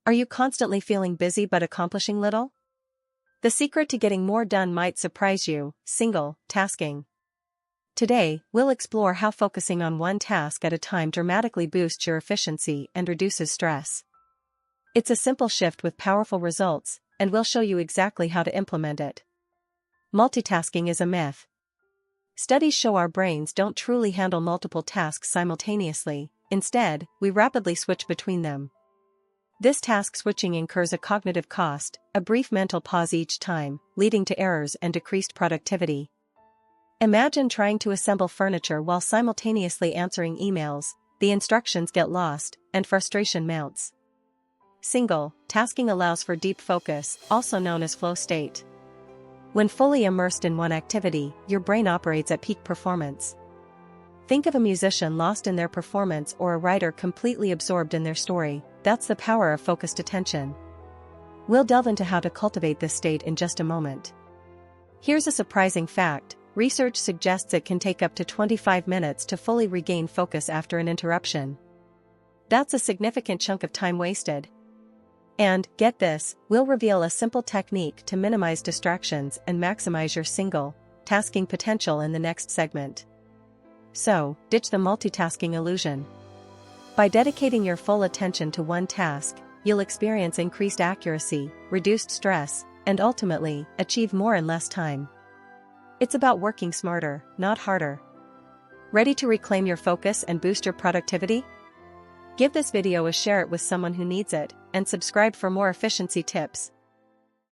Are you constantly feeling busy but accomplishing little? The secret to getting more done might surprise you: single tasking. Today, we'll explore how focusing on one task at a time dramatically boosts your efficiency and reduces stress. It's a simple shift with powerful results, and we'll show you exactly how to implement it. Multitasking is a myth. Studies show our brains don't truly handle multiple tasks simultaneously. Instead, we rapidly switch between them. This task switching incurs a cognitive cost, a brief mental pause each time, leading to errors and decreased productivity. Imagine trying to assemble furniture while simultaneously answering emails. The instructions get lost, and frustration mounts. Single tasking allows for deep focus, also known as flow state. When fully immersed in one activity, your brain operates at peak performance. Think of a musician lost in their performance or a writer completely absorbed in their story. That's the power of focused attention. We'll delve into how to cultivate this state in just a moment. Here's a surprising fact: research suggests it can take up to 25 minutes to fully regain focus after an interruption. That's a significant chunk of time wasted. And, get this, we'll reveal a simple technique to minimize distractions and maximize your single tasking potential in the next segment. So, ditch the multitasking illusion. By dedicating your full attention to one task, you'll experience increased accuracy, reduced stress, and ultimately, achieve more in less time. It's about working smarter, not harder. Ready to reclaim your focus and boost your productivity? Give this video a share it with someone who needs it, and subscribe for more efficiency tips.